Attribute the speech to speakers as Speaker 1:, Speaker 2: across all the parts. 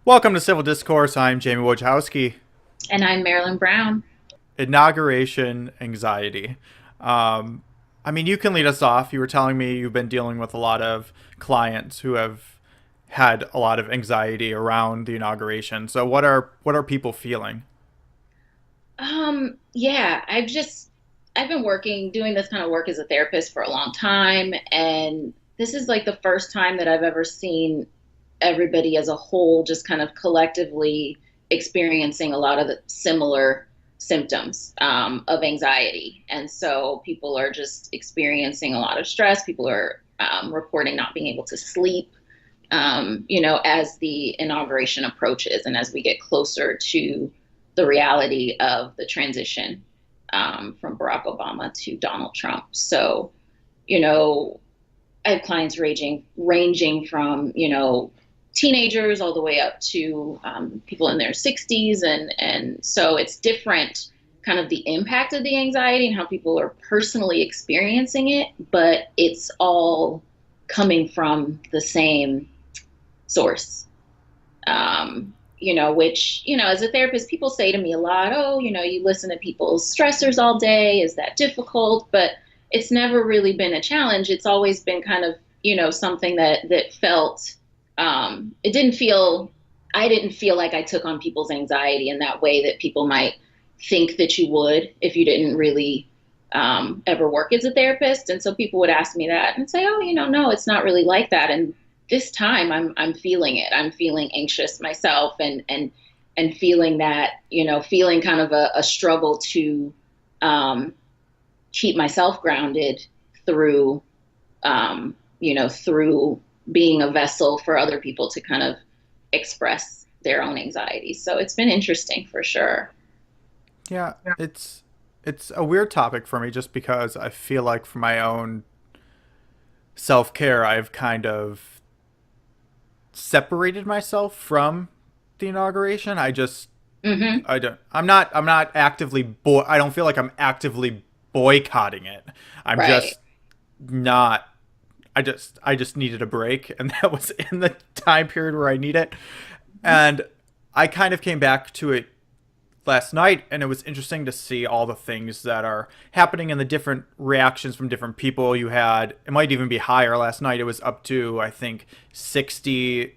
Speaker 1: Welcome to Civil Discourse. I'm Jamie Wojciechowski.
Speaker 2: And I'm Marilyn Brown.
Speaker 1: Inauguration anxiety. Um, you can lead us off. You were telling me you've been dealing with a lot of clients who have had a lot of anxiety around the inauguration. So what are people feeling?
Speaker 2: Yeah, I've been doing this kind of work as a therapist for a long time, and this is like the first time that I've ever seen everybody as a whole just kind of collectively experiencing a lot of the similar symptoms of anxiety. And so people are just experiencing a lot of stress. People are reporting not being able to sleep, as the inauguration approaches and as we get closer to the reality of the transition from Barack Obama to Donald Trump. So, you know, I have clients ranging from, teenagers all the way up to people in their 60s. And so it's different kind of the impact of the anxiety and how people are personally experiencing it, but it's all coming from the same source. Which, as a therapist, people say to me a lot, oh, you listen to people's stressors all day. Is that difficult? But it's never really been a challenge. It's always been kind of, something that felt, it didn't feel, I didn't feel like I took on people's anxiety in that way that people might think that you would if you didn't really ever work as a therapist. And so people would ask me that and say, oh, no, it's not really like that. And this time I'm feeling it. I'm feeling anxious myself and feeling that, feeling kind of a struggle to keep myself grounded through, through being a vessel for other people to kind of express their own anxiety. So it's been interesting for sure.
Speaker 1: Yeah, it's a weird topic for me just because I feel like for my own self-care I've kind of separated myself from the inauguration.
Speaker 2: Hmm.
Speaker 1: I'm not I don't feel like I'm actively boycotting it. I'm
Speaker 2: Right.
Speaker 1: just not I just needed a break and that was in the time period where I need it. And I kind of came back to it last night and it was interesting to see all the things that are happening and the different reactions from different people. You had, it might even be higher. Last night it was up to I think 60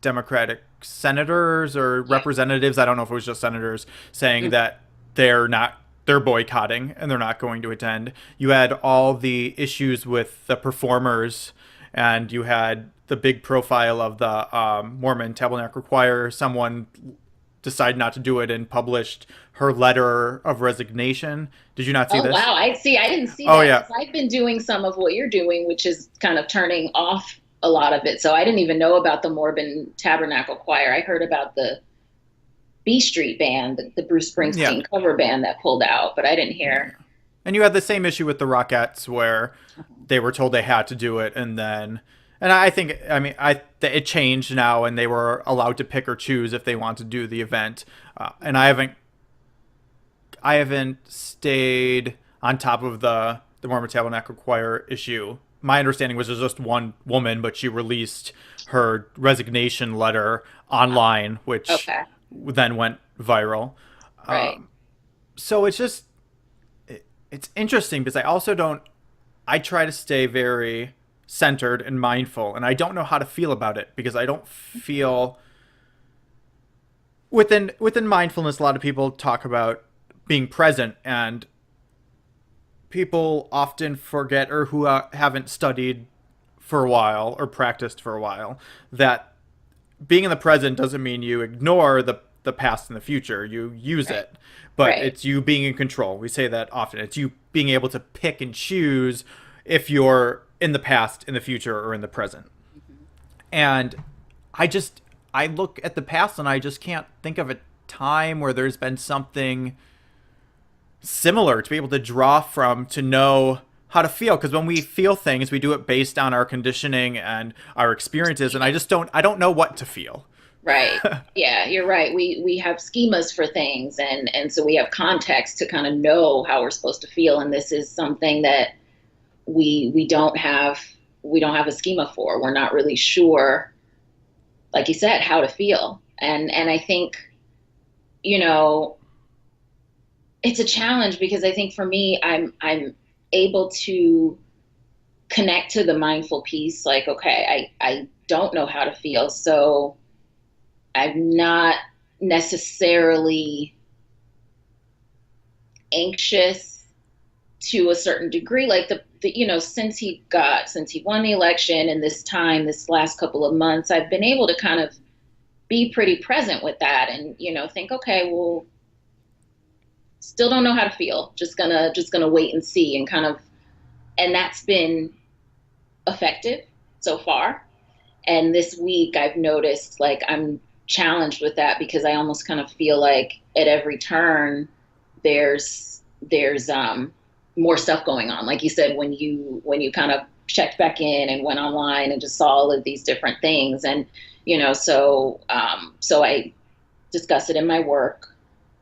Speaker 1: Democratic senators or
Speaker 2: Yeah.
Speaker 1: representatives, I don't know if it was just senators, saying
Speaker 2: Mm.
Speaker 1: that they're boycotting and they're not going to attend. You had all the issues with the performers, and you had the big profile of the Mormon Tabernacle Choir. Someone decided not to do it and published her letter of resignation. Did you not see
Speaker 2: Oh,
Speaker 1: this?
Speaker 2: wow. I see. I didn't see
Speaker 1: Oh
Speaker 2: that
Speaker 1: yeah,
Speaker 2: because I've been doing some of what you're doing, which is kind of turning off a lot of it. So I didn't even know about the Mormon Tabernacle Choir. I heard about the B Street band, the Bruce
Speaker 1: yeah,
Speaker 2: Springsteen cover band that pulled out, but I didn't
Speaker 1: yeah.
Speaker 2: hear.
Speaker 1: And you had the same issue with the Rockettes where they were told they had to do it, and then, and I think, it changed now, and they were allowed to pick or choose if they want to do the event. And I haven't stayed on top of the Mormon Tabernacle Choir issue. My understanding was there's just one woman, but she released her resignation letter online, which
Speaker 2: Okay.
Speaker 1: then went viral.
Speaker 2: Right.
Speaker 1: So it's interesting because I also don't. I try to stay very centered and mindful, and I don't know how to feel about it because I don't feel within mindfulness. A lot of people talk about being present, and people often forget or who haven't studied for a while or practiced for a while that being in the present doesn't mean you ignore the past and the future. You use
Speaker 2: Right.
Speaker 1: it, but
Speaker 2: Right.
Speaker 1: it's you being in control. We say that often. It's you being able to pick and choose if you're in the past, in the future, or in the present.
Speaker 2: Mhm.
Speaker 1: And I look at the past and I just can't think of a time where there's been something similar to be able to draw from to know how to feel, because when we feel things we do it based on our conditioning and our experiences, and I don't know what to feel.
Speaker 2: Right. Yeah, you're right. We have schemas for things, and so we have context to kind of know how we're supposed to feel, and this is something that we don't have a schema for. We're not really sure, like you said, how to feel. And I think, you know, it's a challenge because I think for me, I'm able to connect to the mindful piece. Like, okay, I don't know how to feel, so I'm not necessarily anxious to a certain degree. Like you know, since he won the election and this last couple of months, I've been able to kind of be pretty present with that and, you know, think, okay, well, still don't know how to feel. Just gonna wait and see and kind of, and that's been effective so far. And this week I've noticed like I'm challenged with that because I almost kind of feel like at every turn there's more stuff going on. Like you said, when you kind of checked back in and went online and just saw all of these different things. And, you know, so I discuss it in my work.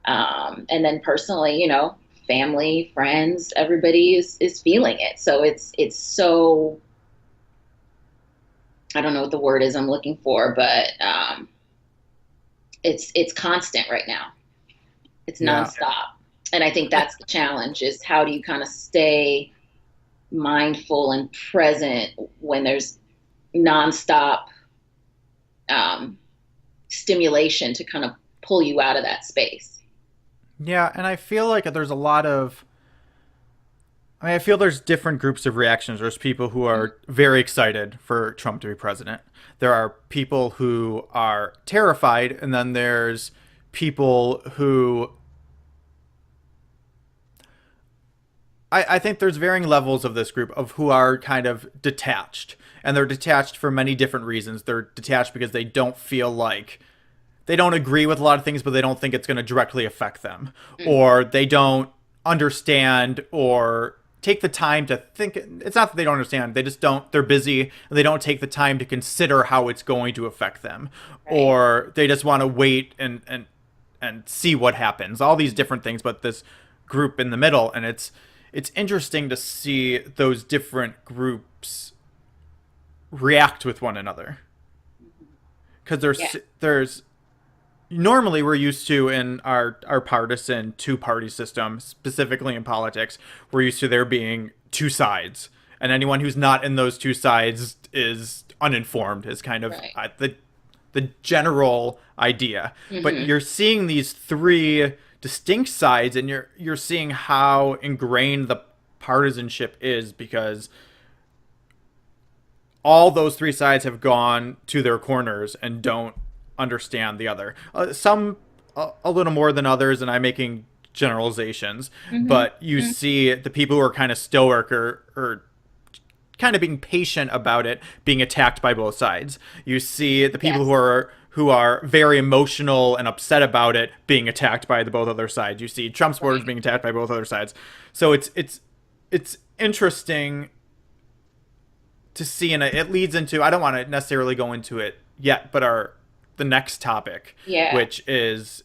Speaker 2: And then personally, you know, family, friends, everybody is feeling it. So it's so, I don't know what the word is I'm looking for, but it's constant right now. It's
Speaker 1: Yeah.
Speaker 2: nonstop. And I think
Speaker 1: I,
Speaker 2: that's the challenge is how do you kind of stay mindful and present when there's nonstop um, stimulation to kind of pull you out of that space.
Speaker 1: yeah, and I feel like there's a lot of I feel there's different groups of reactions. There's people who are very excited for Trump to be president. There are people who are terrified, and then there's people who I think there's varying levels of this group of who are kind of detached. And they're detached for many different reasons. They're detached because they don't feel like they don't agree with a lot of things, but they don't think it's going to directly affect them.
Speaker 2: Mm,
Speaker 1: Or they don't understand or take the time to think. It's not that they don't understand, they just don't, they're busy and they don't take the time to consider how it's going to affect them.
Speaker 2: right.
Speaker 1: Or they just want to wait and see what happens. All these different things, but this group in the middle. And it's interesting to see those different groups react with one another because
Speaker 2: Yeah.
Speaker 1: there's normally we're used to in our partisan two party system, specifically in politics, we're used to there being two sides, and anyone who's not in those two sides is uninformed. Is kind of
Speaker 2: Right.
Speaker 1: the general idea. But
Speaker 2: Hmm.
Speaker 1: you're seeing these three distinct sides, and you're seeing how ingrained the partisanship is because all those three sides have gone to their corners and don't understand the other. Some a little more than others, and I'm making generalizations.
Speaker 2: Hmm.
Speaker 1: But you see the people who are kind of stoic or kind of being patient about it being attacked by both sides. You see the people
Speaker 2: Yes.
Speaker 1: who are very emotional and upset about it being attacked by the both other sides. You see Trump supporters
Speaker 2: Right.
Speaker 1: being attacked by both other sides. So it's interesting to see, and it leads into, I don't want to necessarily go into it yet, but our the next topic,
Speaker 2: Yeah.
Speaker 1: which is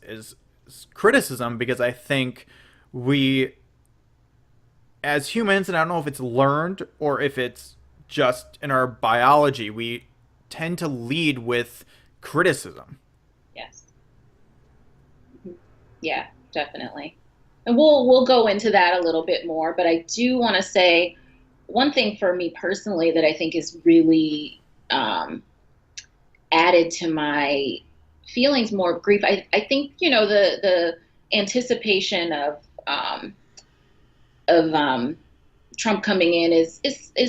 Speaker 1: criticism, because I think we as humans, and I don't know if it's learned or if it's just in our biology, we tend to lead with criticism.
Speaker 2: Yes. Mhm. Yeah, definitely. And we'll go into that a little bit more, but I do want to say one thing for me personally that I think is really added to my feelings more of grief. I think, you know, the anticipation um, of Trump coming in is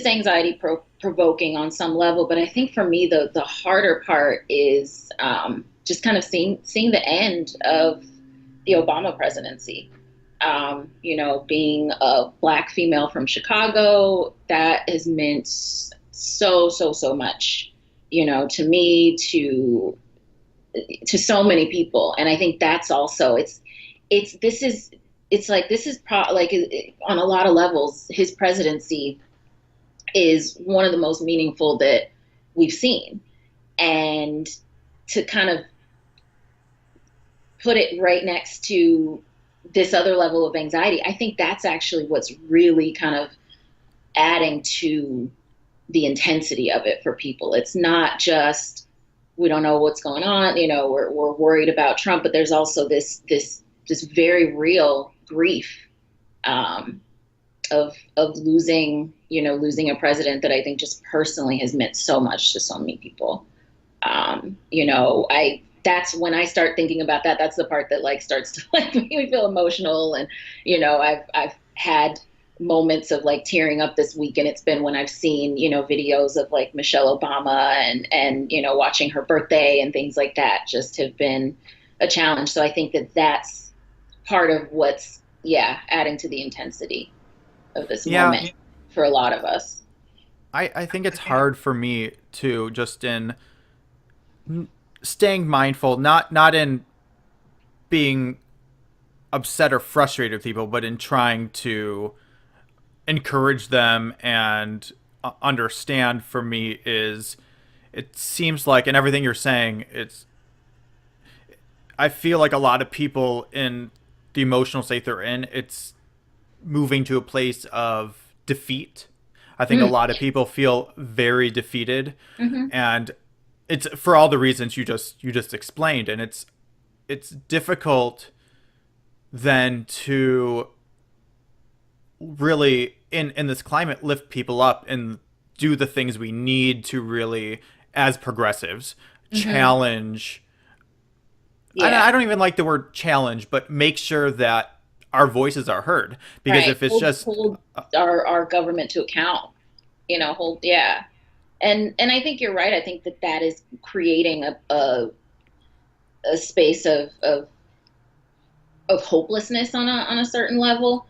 Speaker 2: anxiety provoking on some level, but I think for me the harder part is just kind of seeing the end of the Obama presidency. You know, being a Black female from Chicago, that has meant so much, you know, to me, to so many people. And I think that's also it's this is it's like this is like on a lot of levels his presidency is one of the most meaningful that we've seen. And to kind of put it right next to this other level of anxiety, I think that's actually what's really kind of adding to the intensity of it for people. It's not just we don't know what's going on. We're worried about Trump, but there's also this very real grief, um, of losing a president that I think just personally has meant so much to so many people. I that's when I start thinking about that. That's the part that like starts to like make me feel emotional. And I've had moments of like tearing up this week, and it's been when I've seen videos of like Michelle Obama and watching her birthday and things like that just have been a challenge. So I think that that's part of what's, yeah, adding to the intensity of this
Speaker 1: Yeah,
Speaker 2: moment for a lot of us.
Speaker 1: I think it's hard for me to just in staying mindful, not in being upset or frustrated with people, but in trying to encourage them and understand. For me is, it seems like, and everything you're saying, it's, I feel like a lot of people in the emotional state they're in, it's moving to a place of defeat. I think a
Speaker 2: Mm,
Speaker 1: lot of people feel very defeated,
Speaker 2: hmm.
Speaker 1: and it's for all the reasons you just explained, and it's difficult then to really in this climate lift people up and do the things we need to really, as progressives,
Speaker 2: Hmm.
Speaker 1: challenge.
Speaker 2: Yeah.
Speaker 1: I don't even like the word challenge, but make sure that our voices are heard, because
Speaker 2: Right.
Speaker 1: if it's just
Speaker 2: Hold our government to account. Hold, yeah. And I think you're right. I think that that is creating a space of hopelessness on a certain level.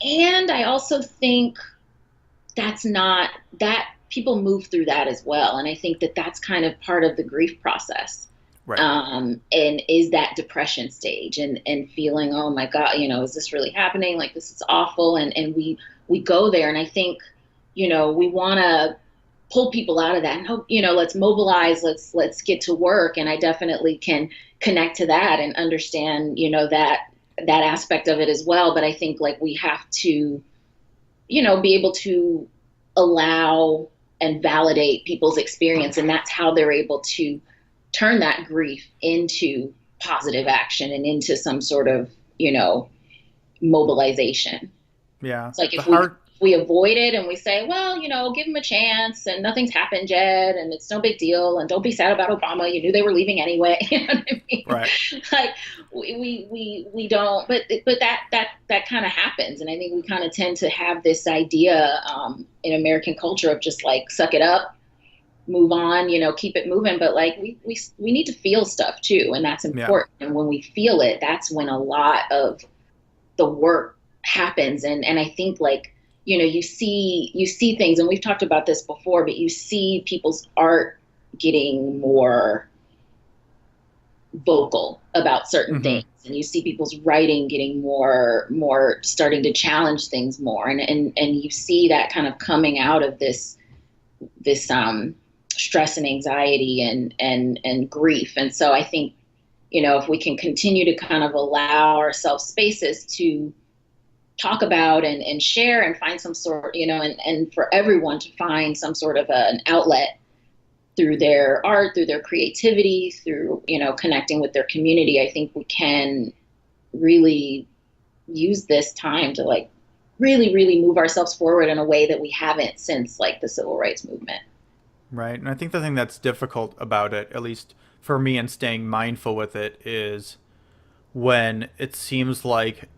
Speaker 2: And I also think that's not that people move through that as well. And I think that that's kind of part of the grief process.
Speaker 1: right.
Speaker 2: And is that depression stage and feeling, oh my God, is this really happening? Like this is awful. And we go there. And I think, we want to pull people out of that and hope, let's mobilize, let's get to work. And I definitely can connect to that and understand, that aspect of it as well. But I think like we have to, be able to allow and validate people's experience. And that's how they're able to turn that grief into positive action and into some sort of, mobilization.
Speaker 1: Yeah,
Speaker 2: It's like
Speaker 1: the
Speaker 2: if
Speaker 1: hard.
Speaker 2: we avoid it and we say, well, give them a chance and nothing's happened yet and it's no big deal and don't be sad about Obama. You knew they were leaving anyway. You know what I mean?
Speaker 1: Right.
Speaker 2: Like we don't, but that kind of happens. And I think we kind of tend to have this idea in American culture of just like suck it up, move on, keep it moving. But like we need to feel stuff too, and that's
Speaker 1: Yeah.
Speaker 2: important. And when we feel it, that's when a lot of the work happens. And I think like, you see things, and we've talked about this before, but you see people's art getting more vocal about certain
Speaker 1: Mm-hmm.
Speaker 2: things, and you see people's writing getting more starting to challenge things more, and you see that kind of coming out of this stress and anxiety and grief. And so I think, if we can continue to kind of allow ourselves spaces to talk about and share and find some sort, and for everyone to find some sort of an outlet through their art, through their creativity, through, connecting with their community, I think we can really use this time to like really, really move ourselves forward in a way that we haven't since like the civil rights movement.
Speaker 1: Right. And I think the thing that's difficult about it, at least for me, and staying mindful with it, is when it seems like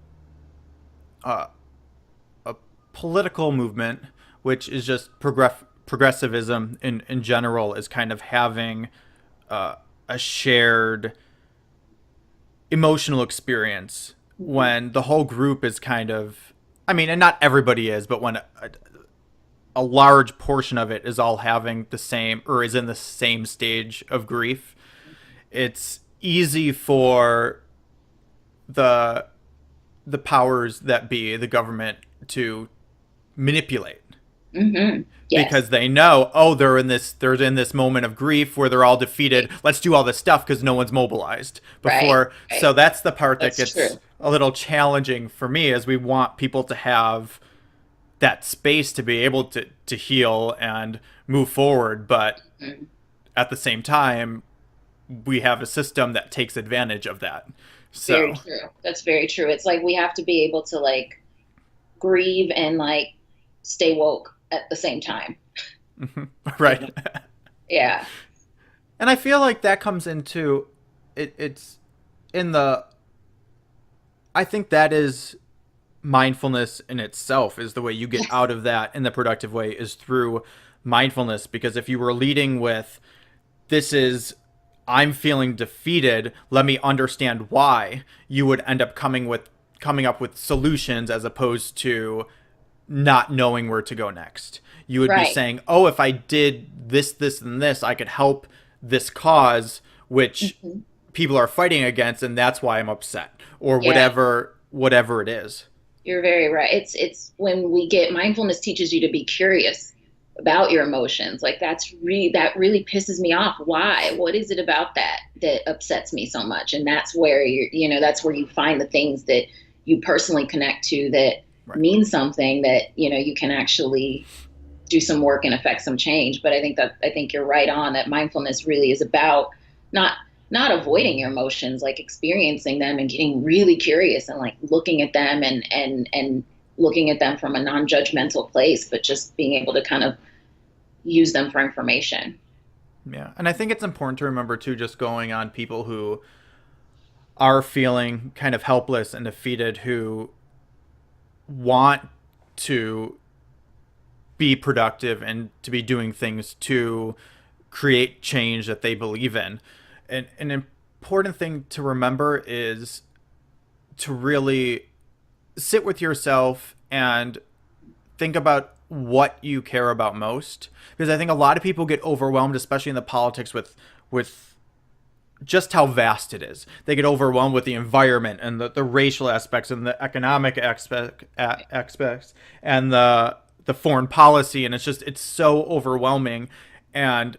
Speaker 1: uh, a political movement, which is just progressivism in general, is kind of having a shared emotional experience, when the whole group is kind of, I mean, and not everybody is, but when a large portion of it is all having the same, or is in the same stage of grief, it's easy for the the powers that be, the government, to manipulate,
Speaker 2: Mm-hmm. Yes.
Speaker 1: because they know, oh, they're in this moment of grief where they're all defeated. Let's do all this stuff because no one's mobilized
Speaker 2: Right.
Speaker 1: before. So
Speaker 2: Right.
Speaker 1: that's the part that
Speaker 2: That's
Speaker 1: gets
Speaker 2: true.
Speaker 1: a little challenging for me, as we want people to have that space to be able to heal and move forward. But
Speaker 2: Mm-hmm.
Speaker 1: at the same time, we have a system that takes advantage of that.
Speaker 2: Very
Speaker 1: So,
Speaker 2: true. That's very true. It's like we have to be able to like grieve and like stay woke at the same time. You know?
Speaker 1: right.
Speaker 2: Yeah.
Speaker 1: And I feel like that comes into it's in the I think that is mindfulness in itself, is the way you get
Speaker 2: Yes.
Speaker 1: out of that in the productive way is through mindfulness. Because if you were leading with, this is, I'm feeling defeated, let me understand why, you would end up coming up with solutions as opposed to not knowing where to go next. You would be
Speaker 2: Right.
Speaker 1: saying, oh, if I did this, this, and this, I could help this cause, which
Speaker 2: Mhm.
Speaker 1: people are fighting against, and that's why I'm upset, or
Speaker 2: Yeah.
Speaker 1: whatever it is.
Speaker 2: You're very right. It's when we get mindfulness teaches you to be curious about your emotions. Like that really pisses me off. Why? What is it about that that upsets me so much? And that's where that's where you find the things that you personally connect to that
Speaker 1: Right.
Speaker 2: mean something that, you can actually do some work and affect some change. But I think you're right on that mindfulness really is about not not avoiding your emotions, like experiencing them and getting really curious and like looking at them and looking at them from a non-judgmental place, but just being able to kind of use them for information.
Speaker 1: Yeah. And I think it's important to remember too, just going on people who are feeling kind of helpless and defeated, who want to be productive and to be doing things to create change that they believe in. And an important thing to remember is to really sit with yourself and think about what you care about most, because I think a lot of people get overwhelmed, especially in the politics, with just how vast it is. They get overwhelmed with the environment and the racial aspects and the economic aspects and the foreign policy, and it's so overwhelming. And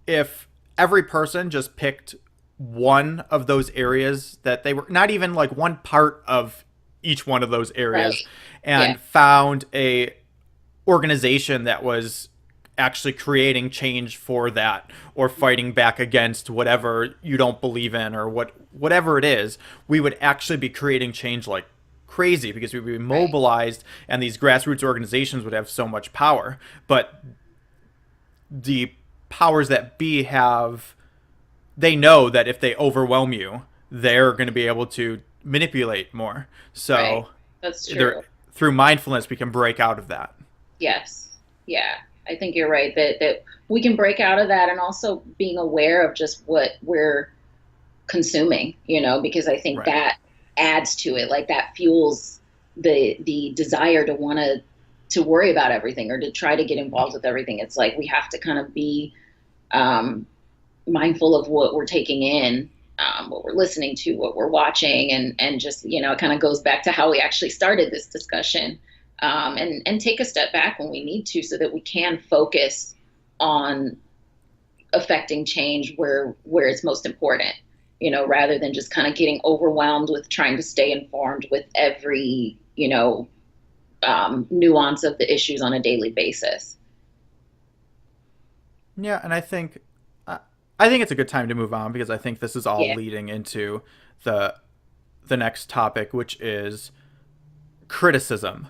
Speaker 1: if every person just picked one of those areas, that they were not even like one part of each one of those areas,
Speaker 2: Right. Yeah.
Speaker 1: and found a organization that was actually creating change for that, or fighting back against whatever you don't believe in, or whatever it is, we would actually be creating change like crazy, because we'd be
Speaker 2: Right.
Speaker 1: mobilized, and these grassroots organizations would have so much power. But the powers that be have, they know that if they overwhelm you, they're going to be able to manipulate more.
Speaker 2: Right.
Speaker 1: So
Speaker 2: That's true.
Speaker 1: there, through mindfulness, we can break out of that.
Speaker 2: Yes. Yeah. I think you're right that we can break out of that and also being aware of just what we're consuming, because I think
Speaker 1: Right.
Speaker 2: that adds to it. Like that fuels the desire to want to worry about everything or to try to get involved with everything. It's like we have to kind of be um, mindful of what we're taking in, what we're listening to, what we're watching, and just it kind of goes back to how we actually started this discussion, and take a step back when we need to, so that we can focus on affecting change where it's most important, rather than just kind of getting overwhelmed with trying to stay informed with every nuance of the issues on a daily basis.
Speaker 1: Yeah, and I think it's a good time to move on, because I think this is all
Speaker 2: Yeah.
Speaker 1: leading into the the next topic, which is criticism.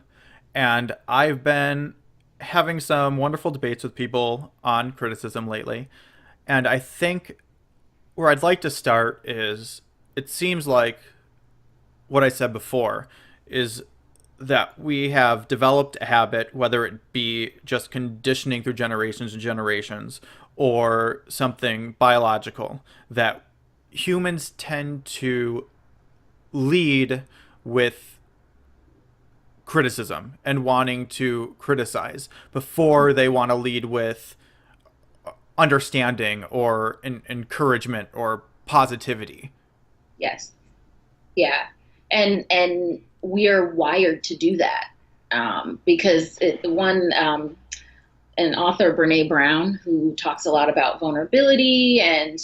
Speaker 1: And I've been having some wonderful debates with people on criticism lately. And I think where I'd like to start is, it seems like what I said before is that we have developed a habit, whether it be just conditioning through generations and generations, or something biological, that humans tend to lead with criticism and wanting to criticize before they want to lead with understanding or encouragement or positivity.
Speaker 2: Yes. Yeah. And we are wired to do that, because an author, Brene Brown, who talks a lot about vulnerability and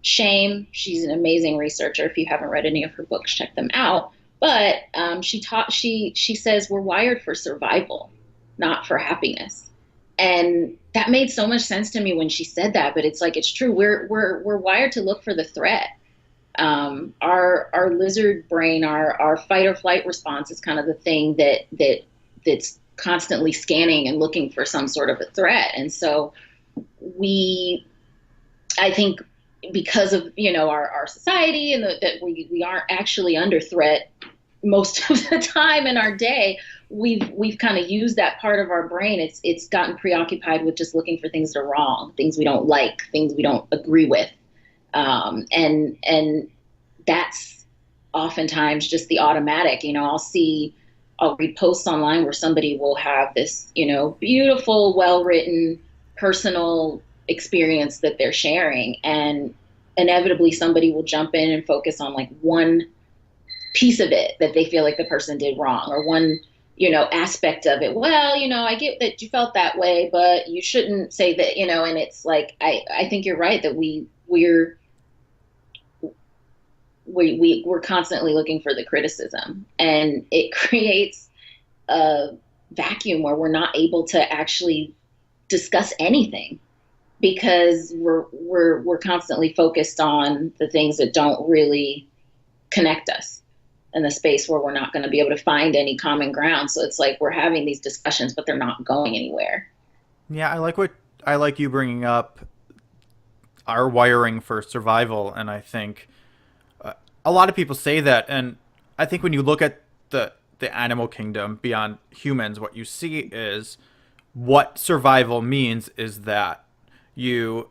Speaker 2: shame. She's an amazing researcher. If you haven't read any of her books, check them out. But she says we're wired for survival, not for happiness. And that made so much sense to me when she said that, but it's like it's true. We're wired to look for the threat. Our lizard brain, our fight or flight response is kind of the thing that's constantly scanning and looking for some sort of a threat. And so we, I think, because of our society and that we aren't actually under threat most of the time in our day, we've kind of used that part of our brain. It's gotten preoccupied with just looking for things that are wrong, things we don't like, things we don't agree with, and that's oftentimes just the automatic. I'll read posts online where somebody will have this, beautiful, well written, personal experience that they're sharing, and inevitably somebody will jump in and focus on like one piece of it that they feel like the person did wrong, or one aspect of it. Well, I get that you felt that way, but you shouldn't say that. And it's like I think you're right that we're constantly looking for the criticism, and it creates a vacuum where we're not able to actually discuss anything, because we're constantly focused on the things that don't really connect us, in the space where we're not going to be able to find any common ground. So it's like we're having these discussions, but they're not going anywhere.
Speaker 1: Yeah, I like you bringing up our wiring for survival, and I think a lot of people say that, and I think when you look at the animal kingdom beyond humans, what you see is what survival means is that you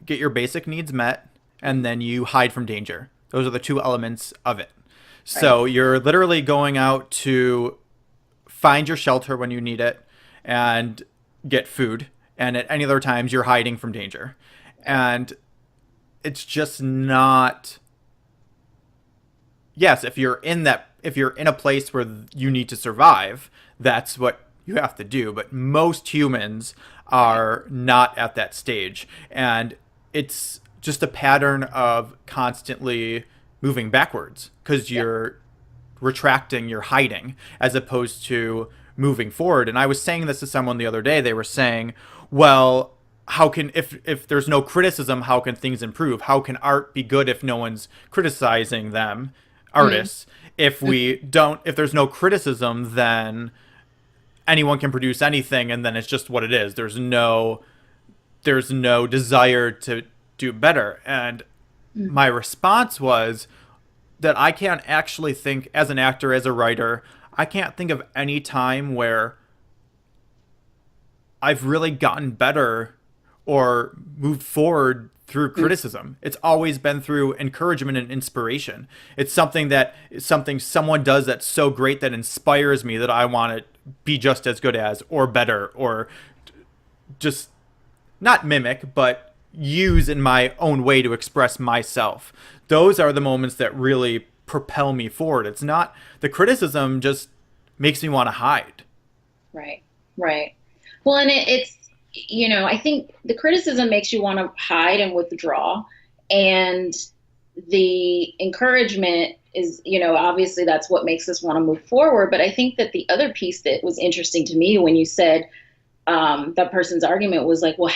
Speaker 1: get your basic needs met and then you hide from danger. Those are the two elements of it.
Speaker 2: Right.
Speaker 1: So you're literally going out to find your shelter when you need it and get food. And at any other times, you're hiding from danger. And it's just not. Yes, if you're in a place where you need to survive, that's what you have to do. But most humans
Speaker 2: Right.
Speaker 1: are not at that stage. And it's just a pattern of constantly moving backwards because
Speaker 2: Yep.
Speaker 1: you're retracting, you're hiding, as opposed to moving forward. And I was saying this to someone the other day. They were saying, well, how can if there's no criticism, how can things improve? How can art be good if no one's criticizing them,
Speaker 2: Mm-hmm.
Speaker 1: artists? If there's no criticism, then anyone can produce anything, and then it's just what it is. There's no desire to do better. And
Speaker 2: Mm-hmm.
Speaker 1: my response was that I can't actually think, as an actor, as a writer, I can't think of any time where I've really gotten better or moved forward through criticism. It's always been through encouragement and inspiration. It's something someone does that's so great that inspires me that I want to be just as good as or better, or just not mimic, but use in my own way to express myself. Those are the moments that really propel me forward. It's not the criticism just makes me want to hide.
Speaker 2: Right. Right. Well, and it's, I think the criticism makes you want to hide and withdraw. And the encouragement is, obviously that's what makes us want to move forward. But I think that the other piece that was interesting to me when you said that person's argument was like, well,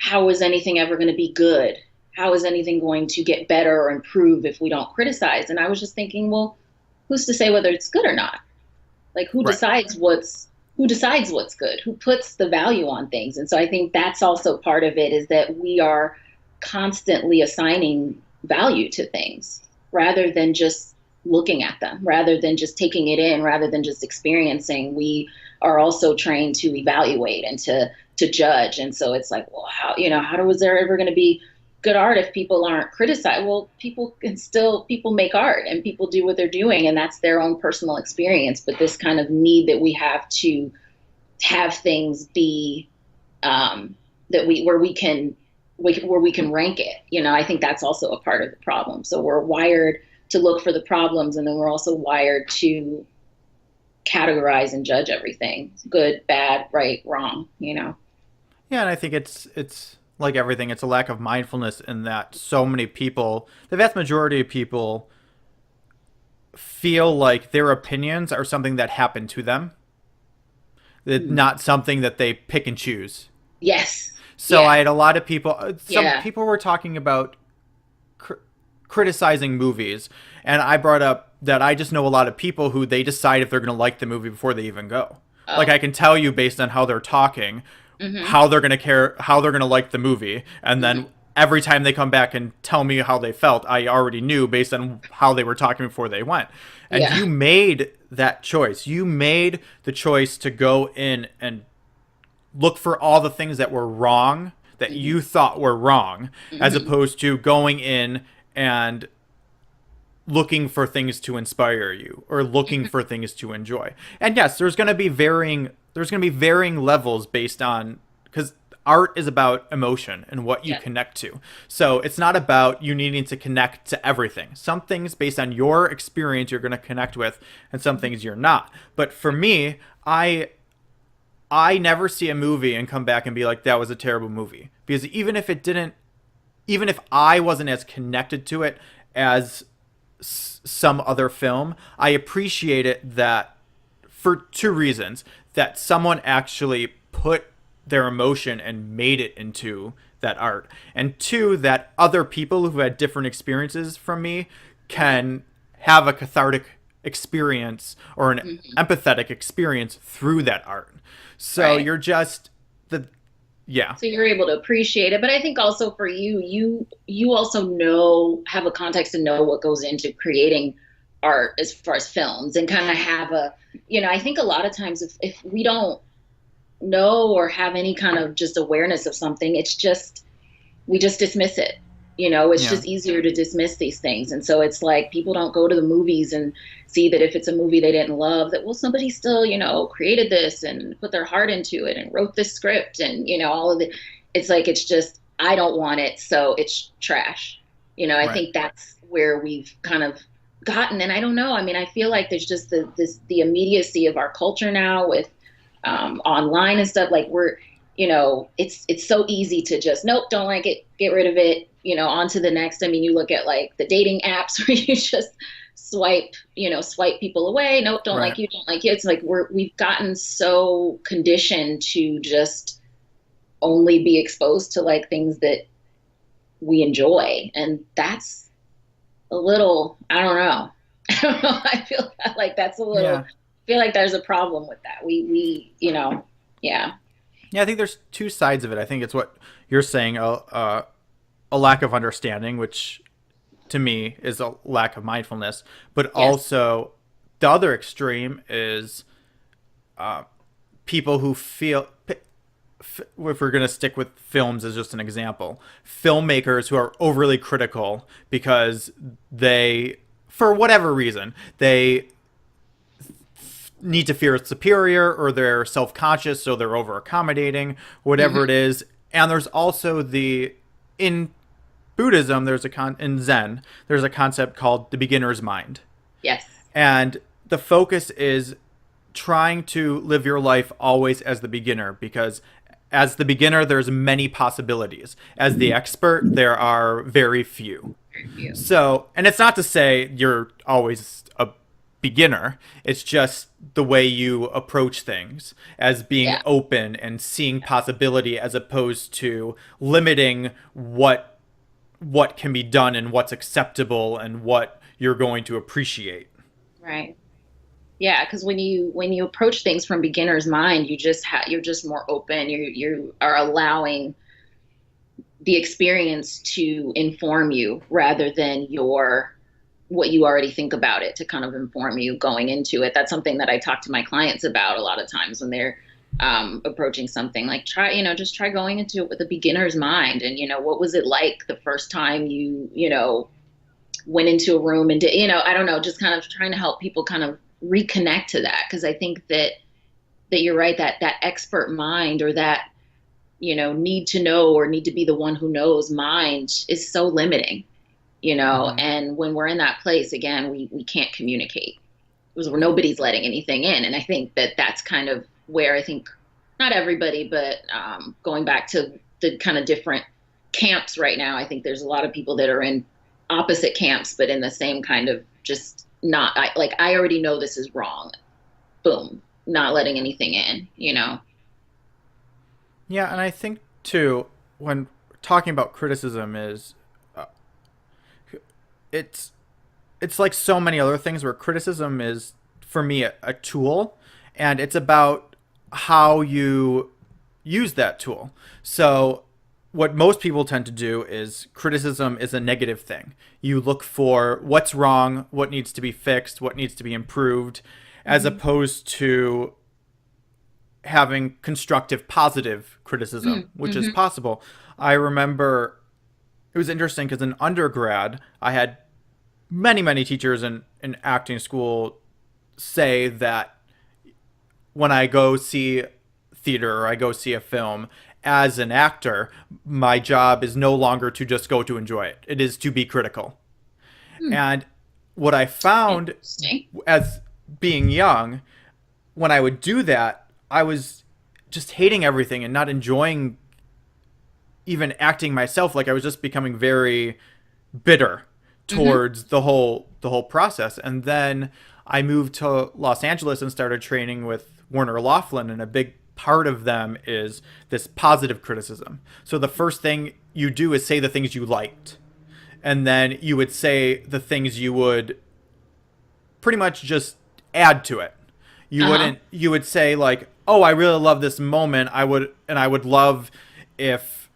Speaker 2: how is anything ever going to be good? How is anything going to get better or improve if we don't criticize? And I was just thinking, well, who's to say whether it's good or not? Like
Speaker 1: Right.
Speaker 2: who decides what's good? Who puts the value on things? And so I think that's also part of it, is that we are constantly assigning value to things rather than just looking at them, rather than just taking it in, rather than just experiencing. We are also trained to evaluate and to judge. And so it's like, well, how was there ever going to be good art if people aren't criticized? Well, people make art and people do what they're doing, and that's their own personal experience. But this kind of need that we have to have things be that we where we can rank it. I think that's also a part of the problem. So we're wired to look for the problems, and then we're also wired to categorize and judge everything: good, bad, right, wrong.
Speaker 1: Yeah, and I think it's like everything. It's a lack of mindfulness in that so many people, the vast majority of people, feel like their opinions are something that happened to them.
Speaker 2: Mm.
Speaker 1: not something that they pick and choose.
Speaker 2: Yes.
Speaker 1: So
Speaker 2: Yeah.
Speaker 1: I had a lot of people, some
Speaker 2: Yeah.
Speaker 1: people were talking about cr- criticizing movies, and I brought up that I just know a lot of people who they decide if they're going to like the movie before they even go. Like,
Speaker 2: Oh.
Speaker 1: I can tell you based on how they're talking
Speaker 2: Mm-hmm.
Speaker 1: how they're going to care, how they're going to like the movie, and then
Speaker 2: Mm-hmm.
Speaker 1: every time they come back and tell me how they felt, I already knew based on how they were talking before they went. And
Speaker 2: Yeah.
Speaker 1: you made that choice. You made the choice to go in and look for all the things that were wrong, that
Speaker 2: Mm-hmm.
Speaker 1: you thought were wrong, as
Speaker 2: Mm-hmm.
Speaker 1: opposed to going in and looking for things to inspire you or looking for things to enjoy. And yes, there's going to be varying levels based on, cuz art is about emotion and what you
Speaker 2: Yeah.
Speaker 1: connect to. So it's not about you needing to connect to everything. Some things based on your experience you're going to connect with, and some things you're not. But for me, I never see a movie and come back and be like, that was a terrible movie. Because even if I wasn't as connected to it as some other film, I appreciate it that for two reasons: that someone actually put their emotion and made it into that art, and two, that other people who had different experiences from me can have a cathartic experience or an
Speaker 2: Mm-hmm.
Speaker 1: empathetic experience through that art. So
Speaker 2: Right.
Speaker 1: you're just the yeah.
Speaker 2: So you're able to appreciate it. But I think also for you, you also know, have a context and know what goes into creating art as far as films, and kind of have a, I think a lot of times if we don't know or have any kind of just awareness of something, it's just we just dismiss it. It's
Speaker 1: Yeah.
Speaker 2: just easier to dismiss these things. And so it's like people don't go to the movies and see that if it's a movie they didn't love, that, well, somebody still, created this and put their heart into it and wrote this script and, all of it. It's like, it's just, I don't want it, so it's trash. I
Speaker 1: Right.
Speaker 2: think that's where we've kind of gotten. And I don't know. I mean, I feel like there's just the immediacy of our culture now with online and stuff. Like it's so easy to just, nope, don't like it, get rid of it, on to the next. I mean, you look at like the dating apps where you just swipe people away. Nope, don't
Speaker 1: Right.
Speaker 2: like you, don't like you. It's like we've gotten so conditioned to just only be exposed to like things that we enjoy, and that's a little, I don't know. I don't know. I feel like that's a little.
Speaker 1: Yeah.
Speaker 2: I feel like there's a problem with that. Yeah.
Speaker 1: Yeah, I think there's two sides of it. I think it's what you're saying, a lack of understanding, which to me is a lack of mindfulness, but
Speaker 2: Yes.
Speaker 1: also the other extreme is people who feel. If we're going to stick with films as just an example, filmmakers who are overly critical because they, for whatever reason, they need to fear its superior or they're self-conscious, so they're over accommodating, whatever it
Speaker 2: Hmm.
Speaker 1: is. And there's also in Buddhism, in Zen, there's a concept called the beginner's mind.
Speaker 2: Yes.
Speaker 1: And the focus is trying to live your life always as the beginner, because as the beginner there's many possibilities. As the expert there are very few.
Speaker 2: Very few.
Speaker 1: So, and it's not to say you're always a beginner. It's just the way you approach things as being
Speaker 2: Yeah.
Speaker 1: open and seeing possibility as opposed to limiting what can be done and what's acceptable and what you're going to appreciate.
Speaker 2: Right. Yeah, because when you approach things from beginner's mind, you're just more open. You are allowing the experience to inform you rather than your what you already think about it to kind of inform you going into it. That's something that I talk to my clients about a lot of times when they're approaching something, like just try going into it with a beginner's mind. And what was it like the first time you went into a room and did, I don't know, just kind of trying to help people kind of reconnect to that. Cause I think that you're right, that expert mind, or that, need to know or need to be the one who knows mind is so limiting,
Speaker 1: Mm-hmm.
Speaker 2: and when we're in that place, again, we can't communicate because nobody's letting anything in. And I think that that's kind of where I think not everybody, but going back to the kind of different camps right now, I think there's a lot of people that are in opposite camps, but in the same kind of just not, like, I already know this is wrong. Boom. not letting anything in,
Speaker 1: Yeah, and I think too when talking about criticism is uh, it's it's like so many other things where criticism is for me a tool, and it's about how you use that tool. So what most people tend to do is criticism is a negative thing. You look for what's wrong, what needs to be fixed, what needs to be improved, as
Speaker 2: Hmm.
Speaker 1: opposed to having constructive, positive criticism, which is
Speaker 2: Mm-hmm.
Speaker 1: possible. I remember it was interesting because in undergrad, I had many teachers in acting school say that when I go see theater or I go see a film, as an actor, my job is no longer to just go to enjoy it. It is to be critical.
Speaker 2: Hmm.
Speaker 1: And what I found
Speaker 2: Interesting.
Speaker 1: as being young, when I would do that, I was just hating everything and not enjoying even acting myself. Like I was just becoming very bitter
Speaker 2: Hmm.
Speaker 1: towards the whole process. And then I moved to Los Angeles and started training with Warner Laughlin, and a big part of them is this positive criticism. So the first thing you do is say the things you liked, and then you would say the things you would pretty much just add to it. You
Speaker 2: Uh-huh.
Speaker 1: wouldn't you would say like, "Oh, I really love this moment. I would love if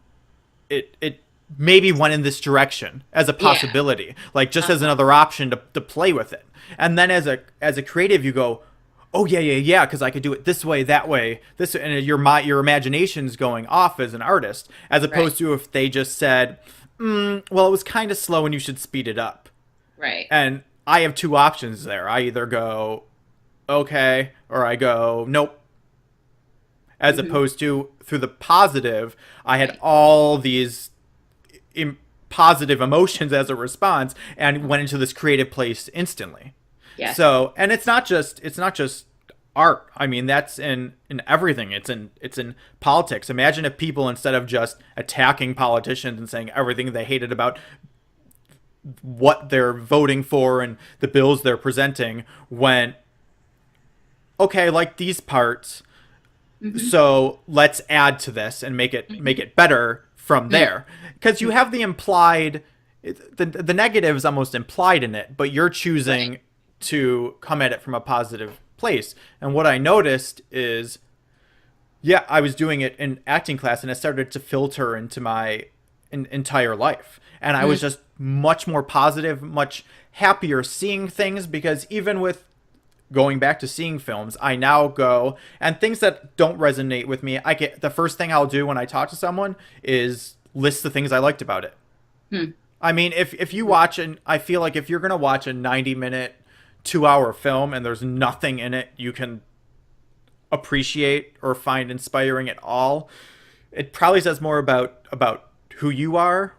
Speaker 1: it maybe went in this direction as a
Speaker 2: Yeah.
Speaker 1: possibility, like just as
Speaker 2: Uh-huh.
Speaker 1: another option to play with it." And then as a creative, you go, "Oh yeah, because I could do it this way, that way, this," and your imagination's going off as an artist, as
Speaker 2: Right.
Speaker 1: opposed to if they just said, "Well, it was kind of slow and you should speed it up."
Speaker 2: Right.
Speaker 1: And I have two options there. I either go, "Okay," or I go, "Nope." As
Speaker 2: Hmm.
Speaker 1: opposed to through the positive, I had
Speaker 2: Right.
Speaker 1: all these positive emotions as a response and went into this creative place instantly.
Speaker 2: Yes.
Speaker 1: So, and it's not just art. I mean, that's in everything. It's in politics. Imagine if people, instead of just attacking politicians and saying everything they hated about what they're voting for and the bills they're presenting, went, okay, like these parts,
Speaker 2: Hmm.
Speaker 1: so let's add to this and make it better from
Speaker 2: Hmm.
Speaker 1: there, because you have the implied, the negative is almost implied in it, but you're
Speaker 2: Right.
Speaker 1: choosing to come at it from a positive place. And what I noticed is, yeah, I was doing it in acting class and it started to filter into my entire life, and I was
Speaker 2: Mm.
Speaker 1: just much more positive, much happier seeing things, because even with going back to seeing films, I now go, and things that don't resonate with me, I get the first thing I'll do when I talk to someone is list the things I liked about it.
Speaker 2: Hmm.
Speaker 1: I mean, if you watch, and I feel like if you're gonna watch a 90-minute, 2 hour film and there's nothing in it you can appreciate or find inspiring at all, it probably says more about who you are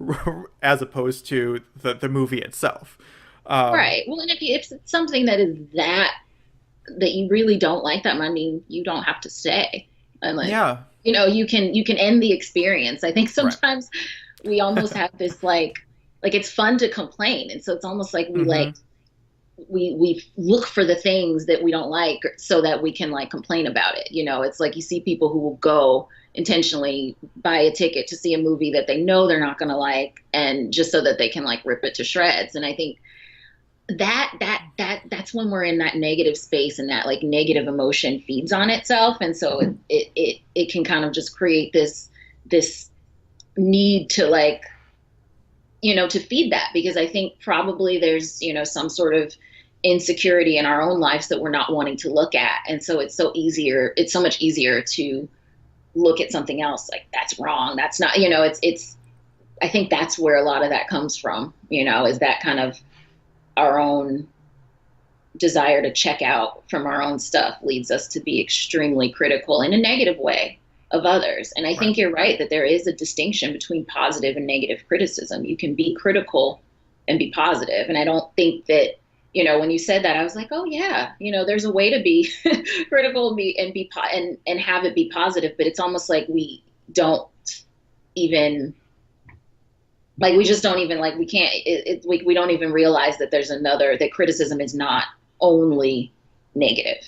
Speaker 1: as opposed to the movie itself. Um,
Speaker 2: Right. Well, and if it's something that is that you really don't like that, I mean, you don't have to stay. And like,
Speaker 1: yeah,
Speaker 2: you can end the experience. I think
Speaker 1: right.
Speaker 2: sometimes we almost have this like it's fun to complain, and so it's almost like
Speaker 1: Mm-hmm.
Speaker 2: we look for the things that we don't like so that we can like complain about it. It's like you see people who will go intentionally buy a ticket to see a movie that they know they're not going to like, and just so that they can like rip it to shreds. And I think that's when we're in that negative space, and that like negative emotion feeds on itself, and so it can kind of just create this need to like to feed that, because I think probably there's some sort of insecurity in our own lives that we're not wanting to look at, and so it's so much easier to look at something else like that's wrong, that's not, it's I think that's where a lot of that comes from, is that kind of our own desire to check out from our own stuff leads us to be extremely critical in a negative way of others. And I
Speaker 1: Right.
Speaker 2: think you're right that there is a distinction between positive and negative criticism. You can be critical and be positive. And I don't think that, when you said that, I was like, oh yeah, there's a way to be critical and have it be positive, but it's almost like we don't even like we just don't even like we can't we don't even realize that there's another that criticism is not only negative.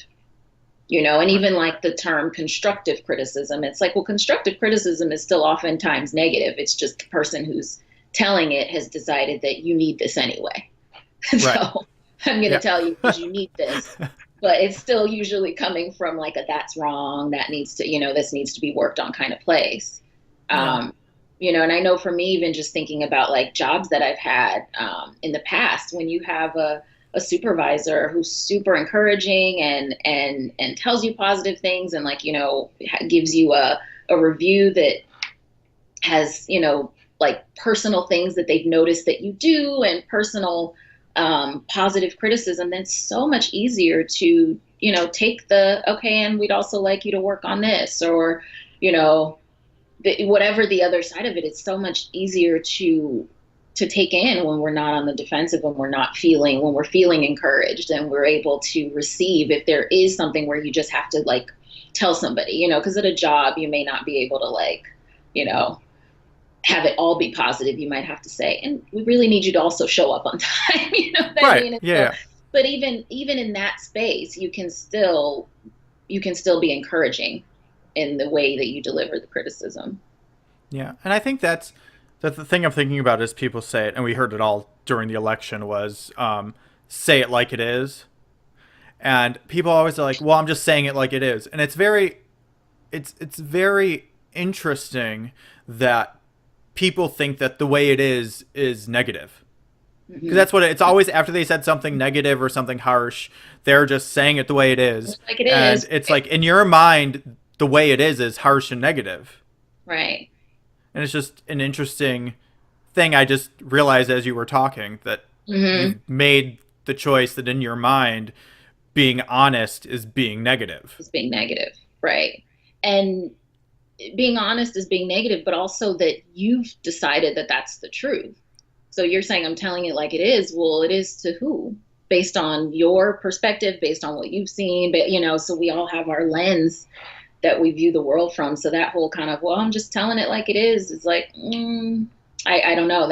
Speaker 2: And
Speaker 1: Right.
Speaker 2: even like the term constructive criticism, it's like, well, constructive criticism is still oftentimes negative. It's just the person who's telling it has decided that you need this anyway.
Speaker 1: Right.
Speaker 2: So I'm going to
Speaker 1: Yeah.
Speaker 2: tell you because you need this. But it's still usually coming from like a that's wrong, that needs to, this needs to be worked on kind of place.
Speaker 1: Yeah.
Speaker 2: Um, and I know for me, even just thinking about like jobs that I've had in the past, when you have a supervisor who's super encouraging and tells you positive things and like, gives you a review that has, like personal things that they've noticed that you do and personal positive criticism, then it's so much easier to, take the, okay, and we'd also like you to work on this, or, you know, whatever the other side of it, it's so much easier to take in when we're not on the defensive, when we're feeling encouraged and we're able to receive if there is something where you just have to like tell somebody, because at a job you may not be able to like, you know, have it all be positive. You might have to say, and we really need you to also show up on time. You know what I
Speaker 1: Right.
Speaker 2: mean? And
Speaker 1: Yeah.
Speaker 2: so,
Speaker 1: Yeah.
Speaker 2: but even in that space, you can still be encouraging in the way that you deliver the criticism.
Speaker 1: Yeah. And I think that's the thing I'm thinking about is people say it, and we heard it all during the election was say it like it is. And people always are like, well, I'm just saying it like it is. And it's very interesting that people think that the way it is negative. Because
Speaker 2: Mm-hmm.
Speaker 1: that's what it's always after they said something negative or something harsh, they're just saying it the way it is.
Speaker 2: Just like it
Speaker 1: And
Speaker 2: is.
Speaker 1: it's like in your mind, the way it is harsh and negative.
Speaker 2: Right.
Speaker 1: And it's just an interesting thing I just realized as you were talking that
Speaker 2: Mm-hmm.
Speaker 1: you've made the choice that in your mind, being honest is being negative.
Speaker 2: Is being negative. Right. And being honest is being negative, but also that you've decided that that's the truth. So you're saying I'm telling it like it is. Well, it is to who? Based on your perspective, based on what you've seen, but so we all have our lens that we view the world from. So that whole kind of, well, I'm just telling it like it is like, I don't know,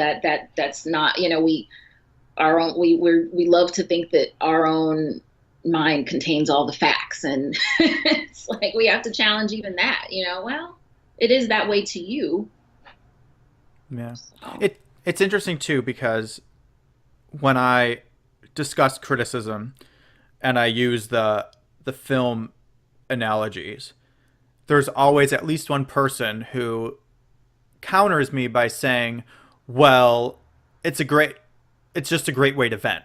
Speaker 2: that's not, we our own we love to think that our own mind contains all the facts, and it's like we have to challenge even that. Well, it is that way to you.
Speaker 1: Yeah.
Speaker 2: So
Speaker 1: It's interesting too because when I discuss criticism and I use the film analogies, there's always at least one person who counters me by saying, "Well, it's a great it's just a great way to vent.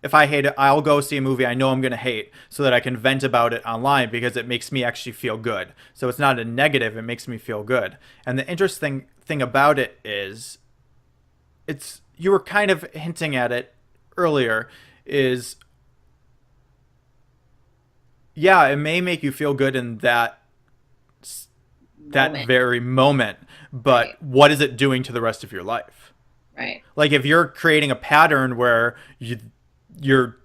Speaker 1: If I hate it, I'll go see a movie I know I'm going to hate so that I can vent about it online because it makes me actually feel good. So it's not a negative, it makes me feel good." And the interesting thing about it is it's you were kind of hinting at it earlier is yeah, it may make you feel good in that
Speaker 2: moment.
Speaker 1: very moment,
Speaker 2: Right.
Speaker 1: but what is it doing to the rest of your life?
Speaker 2: Right.
Speaker 1: Like if you're creating a pattern where you're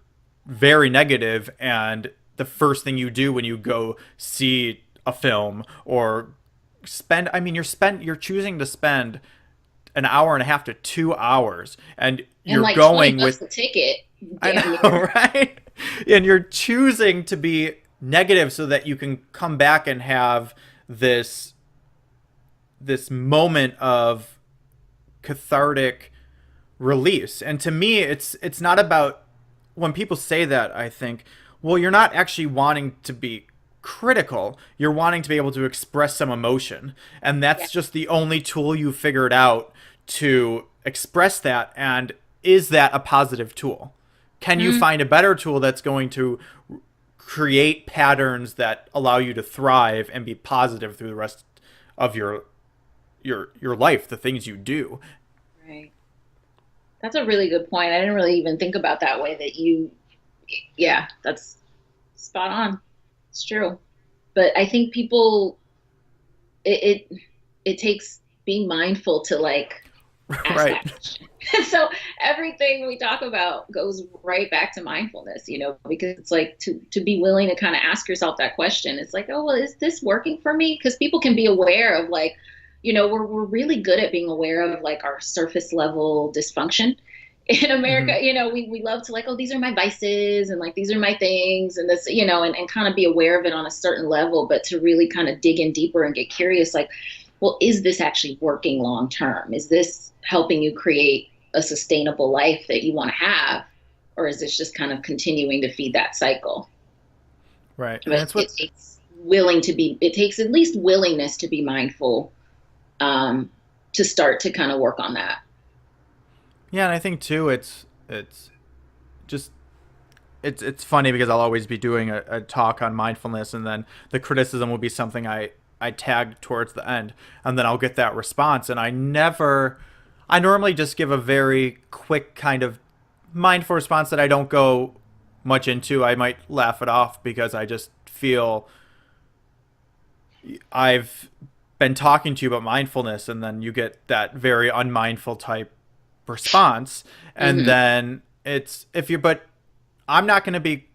Speaker 1: very negative and the first thing you do when you go see a film or you're choosing to spend an hour and a half to 2 hours and
Speaker 2: And
Speaker 1: you're
Speaker 2: like 20
Speaker 1: going
Speaker 2: bucks
Speaker 1: with
Speaker 2: a ticket,
Speaker 1: I
Speaker 2: damn
Speaker 1: know
Speaker 2: near.
Speaker 1: right and you're choosing to be negative so that you can come back and have this this moment of cathartic release. And to me, it's not about when people say that, I think, well, you're not actually wanting to be critical. You're wanting to be able to express some emotion. And
Speaker 2: Yeah.
Speaker 1: that's just the only tool you figured out to express that. And is that a positive tool? Can you
Speaker 2: Mm,
Speaker 1: find a better tool that's going to create patterns that allow you to thrive and be positive through the rest of your life, the things you do?
Speaker 2: right. That's a really good point. I didn't really even think about that way that you, yeah, that's spot on. It's true. But I think people, it takes being mindful to like ask
Speaker 1: Right.
Speaker 2: that question. So everything we talk about goes right back to mindfulness, because it's like to be willing to kind of ask yourself that question. It's like, oh, well, is this working for me? Because people can be aware of like, we're really good at being aware of like our surface level dysfunction in America,
Speaker 1: Hmm.
Speaker 2: we love to like, oh, these are my vices and like these are my things and this, and kind of be aware of it on a certain level, but to really kind of dig in deeper and get curious, like, well, is this actually working long term? Is this helping you create a sustainable life that you want to have? Or is this just kind of continuing to feed that cycle?
Speaker 1: Right. And
Speaker 2: But
Speaker 1: it's what,
Speaker 2: it takes at least willingness to be mindful, um, to start to kind of work on that.
Speaker 1: yeah, and I think too, it's just it's funny because I'll always be doing a talk on mindfulness, and then the criticism will be something I tag towards the end, and then I'll get that response, and I normally just give a very quick kind of mindful response that I don't go much into. I might laugh it off because I just feel I've been talking to you about mindfulness, and then you get that very unmindful type response, and
Speaker 2: Hmm.
Speaker 1: then it's if you but I'm not going to be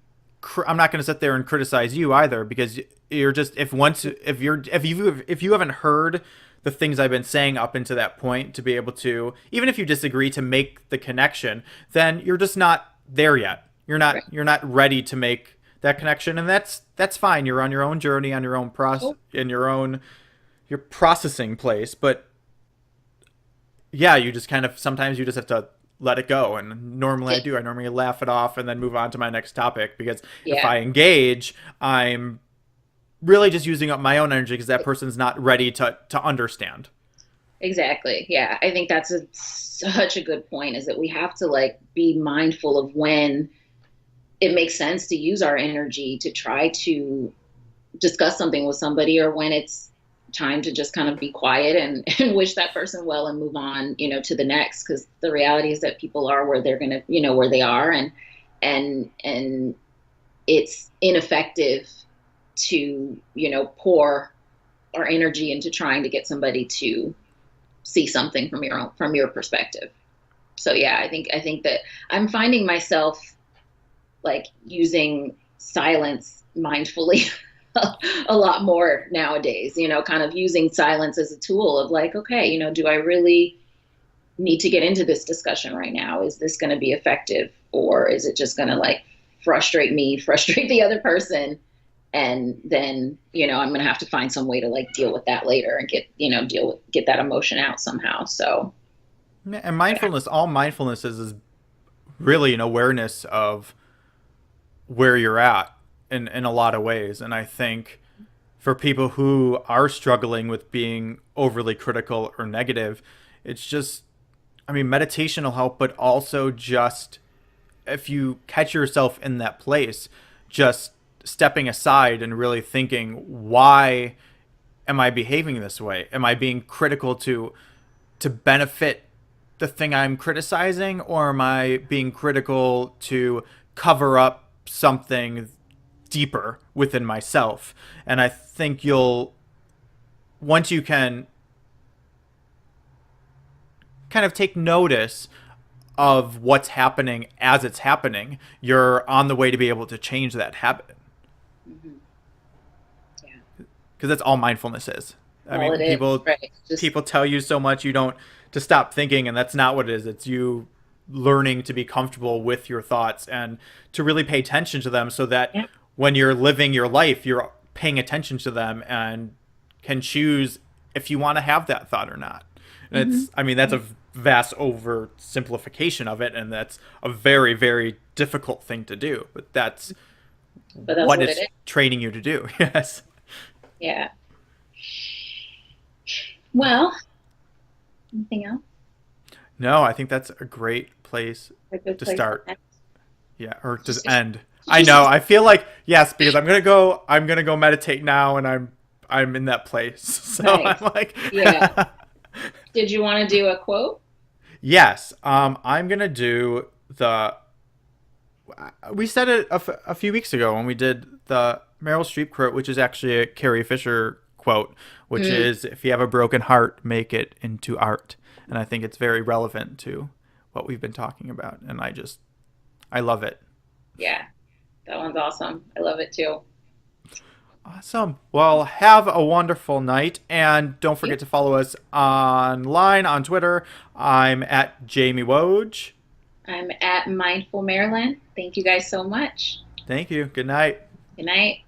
Speaker 1: I'm not going to sit there and criticize you either, because you're just if you haven't heard the things I've been saying up until that point, to be able to, even if you disagree, to make the connection, then you're just not there yet.
Speaker 2: Right.
Speaker 1: You're not ready to make that connection, and that's fine. You're on your own journey, on your own process,
Speaker 2: Oh,
Speaker 1: in your processing place. But yeah, you just kind of sometimes you just have to let it go. And normally I
Speaker 2: yeah.
Speaker 1: do. I normally laugh it off and then move on to my next topic, because if
Speaker 2: Yeah.
Speaker 1: I engage, I'm really just using up my own energy because that person's not ready to understand.
Speaker 2: Exactly. Yeah. I think that's such a good point, is that we have to like be mindful of when it makes sense to use our energy to try to discuss something with somebody, or when it's time to just kind of be quiet and, and wish that person well and move on, to the next. Because the reality is that people are where they're going to, where they are. And it's ineffective to, pour our energy into trying to get somebody to see something from your perspective. So yeah, I think that I'm finding myself like using silence mindfully a lot more nowadays, kind of using silence as a tool of like, okay, do I really need to get into this discussion right now? Is this going to be effective, or is it just going to like frustrate me, frustrate the other person? And then, I'm going to have to find some way to like deal with that later and get that emotion out somehow. So,
Speaker 1: And
Speaker 2: yeah.
Speaker 1: mindfulness, all mindfulness is really an awareness of where you're at in a lot of ways. And I think for people who are struggling with being overly critical or negative, it's just, I mean, meditation will help, but also just if you catch yourself in that place, just stepping aside and really thinking, why am I behaving this way? Am I being critical to benefit the thing I'm criticizing, or am I being critical to cover up something deeper within myself? And I think you'll once you can kind of take notice of what's happening as it's happening, you're on the way to be able to change that habit.
Speaker 2: Mm-hmm. Yeah.
Speaker 1: Because that's all mindfulness is. I
Speaker 2: All it
Speaker 1: mean,
Speaker 2: is, right? Just
Speaker 1: people tell you so much you don't to stop thinking, and that's not what it is. It's you learning to be comfortable with your thoughts and to really pay attention to them, so that
Speaker 2: yeah.
Speaker 1: when you're living your life, you're paying attention to them and can choose if you want to have that thought or not. And
Speaker 2: Mm-hmm.
Speaker 1: I mean, that's a vast oversimplification of it, and that's a very, very difficult thing to do. But that's
Speaker 2: But that's
Speaker 1: what
Speaker 2: what it
Speaker 1: it's
Speaker 2: is.
Speaker 1: training you to do. Yes.
Speaker 2: Yeah. Well, anything else?
Speaker 1: No, I think that's a great place
Speaker 2: A good
Speaker 1: to
Speaker 2: place to
Speaker 1: start.
Speaker 2: end.
Speaker 1: Yeah, or
Speaker 2: Did
Speaker 1: just
Speaker 2: you,
Speaker 1: end.
Speaker 2: did
Speaker 1: I
Speaker 2: you
Speaker 1: know.
Speaker 2: say
Speaker 1: I feel like yes, because I'm gonna go meditate now, and I'm in that place. So
Speaker 2: nice?
Speaker 1: I'm like,
Speaker 2: Yeah. Did you want to do a quote?
Speaker 1: yes. I'm gonna do the. We said it a few weeks ago when we did the Meryl Streep quote, which is actually a Carrie Fisher quote, which
Speaker 2: Mm,
Speaker 1: is, "If you have a broken heart, make it into art." And I think it's very relevant to what we've been talking about, and I love it.
Speaker 2: yeah, that one's awesome. I love it too.
Speaker 1: Awesome. Well, have a wonderful night. And don't
Speaker 2: You?
Speaker 1: forget to follow us online on Twitter. I'm at Jayme Woj.
Speaker 2: I'm at Mindful Marilyn. Thank you guys so much.
Speaker 1: Thank you. Good night.
Speaker 2: Good night.